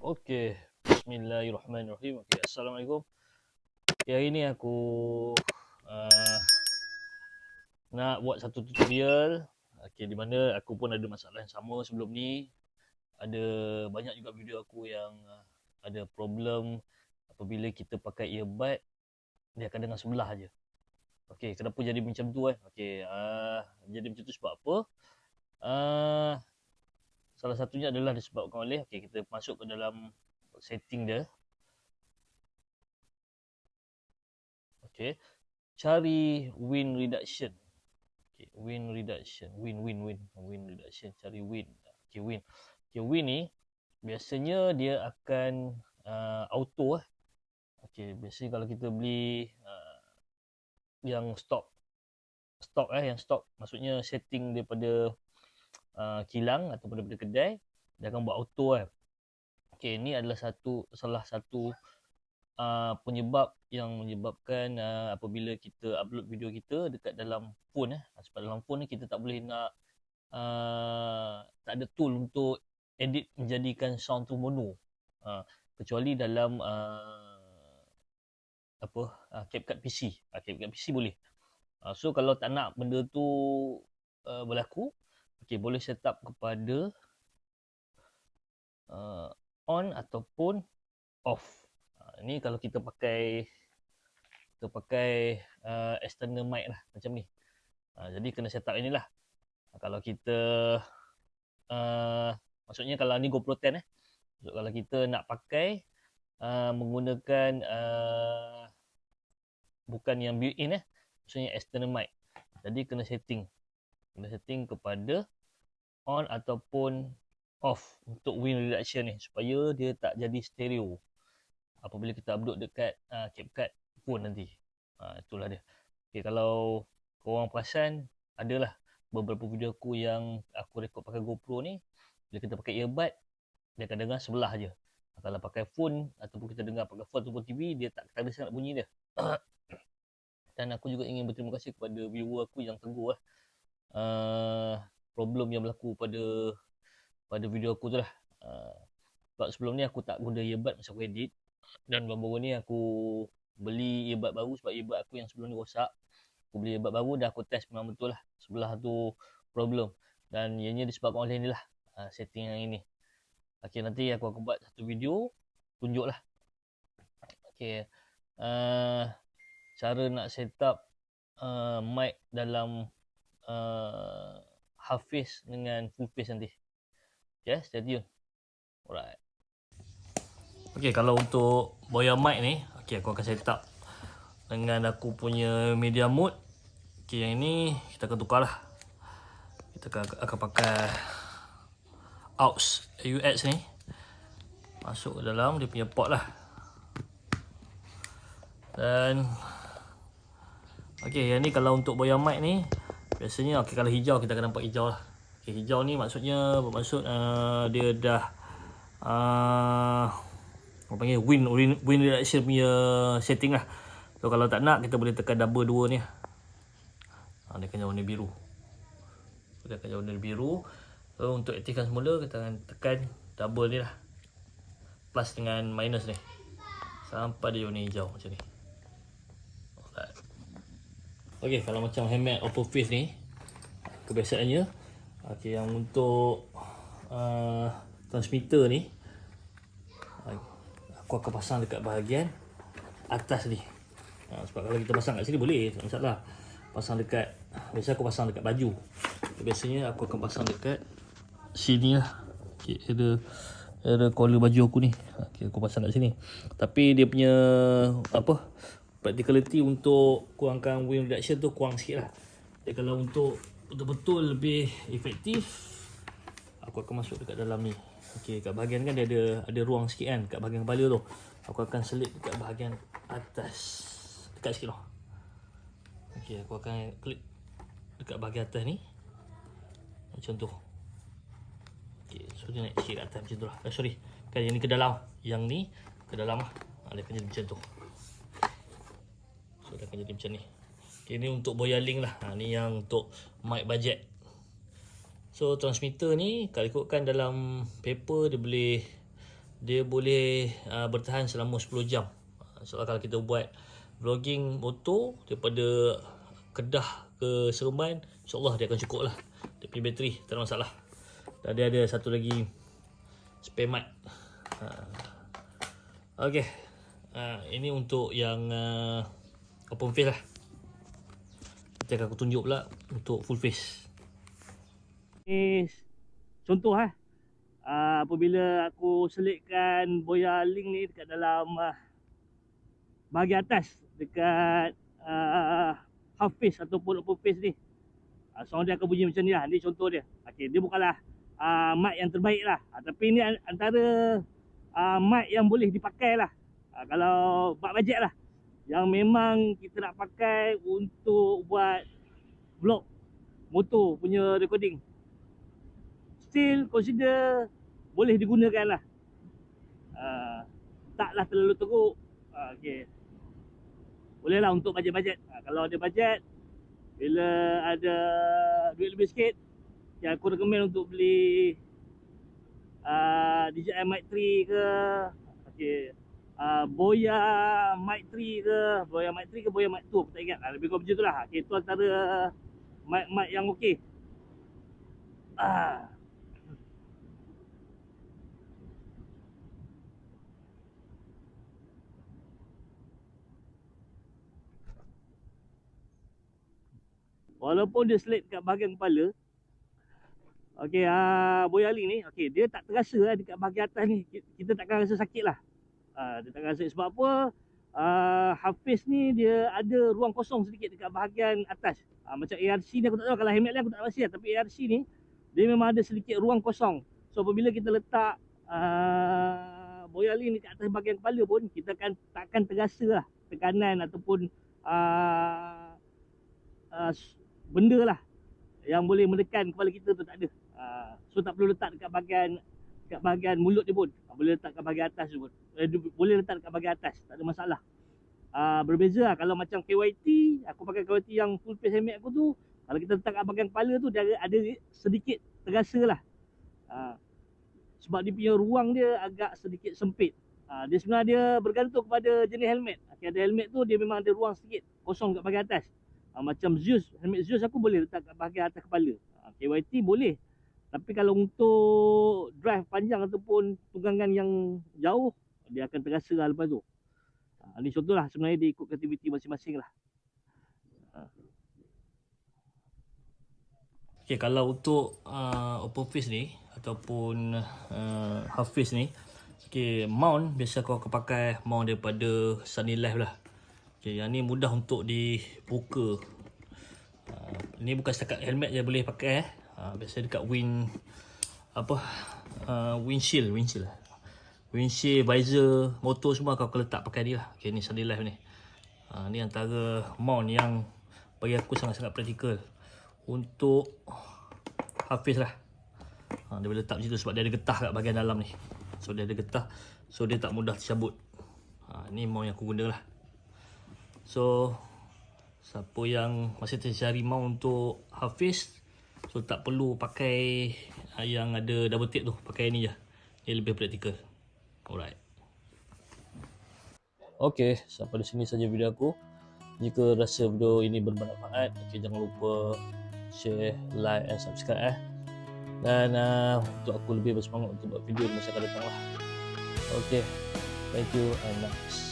Okey, bismillahirrahmanirrahim. Okey, assalamualaikum. Okay, hari ni aku uh, nak buat satu tutorial. Okey, di mana aku pun ada masalah yang sama sebelum ni. Ada banyak juga video aku yang ada problem apabila kita pakai earbud, dia akan dengar sebelah aja. Okey, kenapa jadi macam tu Okey, jadi macam tu sebab apa? Salah satunya adalah disebabkan oleh, okey, kita masuk ke dalam setting dia. Okey, cari wind reduction. Okay, wind reduction, wind reduction, cari wind. Okay, wind. Okay, wind ni biasanya dia akan auto Okay, biasanya kalau kita beli yang stock yang stock, maksudnya setting daripada kilang atau daripada kedai, dia akan buat auto Okay, ni adalah salah satu penyebab yang menyebabkan apabila kita upload video kita dekat dalam phone sebab dalam phone ni kita tak boleh nak tak ada tool untuk edit menjadikan sound tu mono, kecuali dalam CapCut PC. CapCut PC boleh. So kalau tak nak benda tu berlaku, boleh set up kepada on ataupun off. Ni kalau kita pakai external mic lah macam ni. Jadi kena set up inilah. Kalau kita maksudnya kalau ni GoPro 10 so, kalau kita nak pakai menggunakan bukan yang built-in maksudnya external mic. Jadi kena setting kepada on ataupun off untuk wind reduction ni supaya dia tak jadi stereo apabila kita upload dekat CapCut phone nanti. Itulah dia. Okay, kalau korang perasan, adalah beberapa video aku yang aku rekod pakai GoPro ni, bila kita pakai earbud, dia akan dengar sebelah je. Kalau pakai phone ataupun kita dengar pakai phone ataupun TV, dia tak ada sangat bunyi dia. Dan aku juga ingin berterima kasih kepada viewer aku yang tegur problem yang berlaku pada video aku tu lah. Sebab sebelum ni aku tak guna earbud masa aku edit, dan baru-baru ni aku beli earbud baru sebab earbud aku yang sebelum ni rosak. Aku beli earbud baru dan aku test memang betul lah sebelah tu problem, dan ianya disebabkan oleh ni lah setting yang ini. Okay, nanti aku akan buat satu video tunjuk lah cara nak set up mic dalam half face dengan full face nanti. Okay, stay tune. Alright. Okay, kalau untuk boya mic ni, okay, aku akan set up dengan aku punya media mode. Okay, yang ini kita akan tukar lah. Kita akan pakai AUX ni masuk ke dalam dia punya port lah. Dan okay, yang ni kalau untuk boya mic ni biasanya okay, kalau hijau kita akan nampak hijau lah. Okay, hijau ni maksudnya bermaksud dia dah apa panggil wind reduction punya setting lah. So kalau tak nak, kita boleh tekan double dua ni. Dia akan jadi warna biru. So untuk aktifkan semula, kita akan tekan double ni lah, plus dengan minus ni, sampai dia warna hijau macam ni. Okay, kalau macam handmade open face ni, kebiasaannya yang untuk transmitter ni, aku akan pasang dekat bahagian atas ni. Sebab kalau kita pasang kat sini boleh, tak masalah. Biasa aku pasang dekat baju. Biasanya aku akan pasang dekat sini lah. Okay, ada collar baju aku ni. Okay, aku pasang kat sini. Tapi dia punya practicality untuk kurangkan wind reduction tu kurang sikit lah. Jadi kalau untuk betul-betul lebih efektif, aku akan masuk dekat dalam ni. Okay, kat bahagian kan dia ada ruang sikit kan, kat bahagian kepala tu. Aku akan selit dekat bahagian atas, dekat sikit lah. Okay, aku akan klik dekat bahagian atas ni macam tu. Okay, so dia naik sikit kat atas macam tu lah. Sorry, kan yang ni ke dalam, yang ni ke dalam lah. Dia akan jadi macam tu. So dia akan jadi macam ni. Okay, ni untuk boya link lah. Ni yang untuk mic budget. So transmitter ni kalau ikutkan dalam paper, dia boleh dia boleh bertahan selama 10 jam. So kalau kita buat vlogging motor daripada Kedah ke Seremban, insyaAllah dia akan cukup lah. Dia punya bateri tak ada masalah. Dan dia ada satu lagi spare mat. Ok, ini untuk yang open face lah. Nanti akan aku tunjuk pula untuk full face. Ni contoh apabila aku selitkan boya link ni dekat dalam bahagian atas dekat half face ataupun open face ni, sound dia akan bunyi macam ni lah. Ni contoh dia. Okay, dia bukanlah mic yang terbaik lah, tapi ni antara mic yang boleh dipakai lah kalau buat bajet lah, yang memang kita nak pakai untuk buat vlog motor punya recording. Still consider boleh digunakan lah, taklah terlalu teruk. Okay, boleh lah untuk bajet-bajet. Kalau ada bajet, bila ada duit lebih sikit, yang aku recommend untuk beli DJI Mic 3 ke, okay, Boya Mic 3 ke, Boya Mic 3 ke Boya Mic 2, aku tak ingat lah. Lebih kurang macam tu lah. Okay, tu antara mic-mic yang okey. Walaupun dia slate kat bahagian kepala, okey, boya link ni, okey, dia tak terasa lah dekat bahagian atas ni. Kita takkan rasa sakit lah. Dia takkan rasa. Sebab apa? Half face ni dia ada ruang kosong sedikit dekat bahagian atas. Macam ARC ni aku tak tahu, kalau helmet ni aku tak pasti lah. Tapi ARC ni dia memang ada sedikit ruang kosong. So apabila kita letak boya link ni kat atas bahagian kepala pun, kita takkan terasa lah tekanan ataupun benda lah yang boleh menekan kepala kita tu, tak ada. So tak perlu letak dekat bahagian mulut dia pun. Boleh letak kat bahagian atas tu pun. Boleh letak dekat bahagian atas, tak ada masalah. Berbeza lah kalau macam KYT, aku pakai KYT yang full face helmet aku tu, kalau kita letak kat bahagian kepala tu, dia ada sedikit terasa lah. Sebab dia punya ruang dia agak sedikit sempit. Dia sebenarnya dia bergantung kepada jenis helmet. Okay, ada helmet tu dia memang ada ruang sedikit kosong kat bahagian atas. Macam Zeus, helmet Zeus aku boleh letak kat bahagian atas kepala. KYT boleh. Tapi kalau untuk drive panjang ataupun tunggangan yang jauh, dia akan terasa lah lepas tu. Ini contoh lah, sebenarnya dia ikut aktiviti masing-masing lah. Okay, kalau untuk open face ni ataupun half face ni, okay, mount biasa kau akan pakai mount daripada Sunny Life lah. Okay, yang ni mudah untuk dibuka. Ni bukan setakat helmet je boleh pakai. Biasa dekat windshield, visor, motor semua kau akan letak pakai ni lah. Okay, ni Sunny Life ni. Ni antara mount yang bagi aku sangat-sangat praktikal untuk half face lah. Dia boleh letak macam tu sebab dia ada getah kat bahagian dalam ni. So dia ada getah, so dia tak mudah tercabut. Ni mount yang aku guna lah. So siapa yang masih tercari mount untuk half face, so tak perlu pakai yang ada double tip tu, pakai ni je. Dia lebih praktikal. Alright. Okay, sampai di sini saja video aku. Jika rasa video ini bermanfaat, okay, jangan lupa share, like and subscribe Dan untuk aku lebih bersemangat untuk buat video di masa akan datang lah. Okay, thank you and next.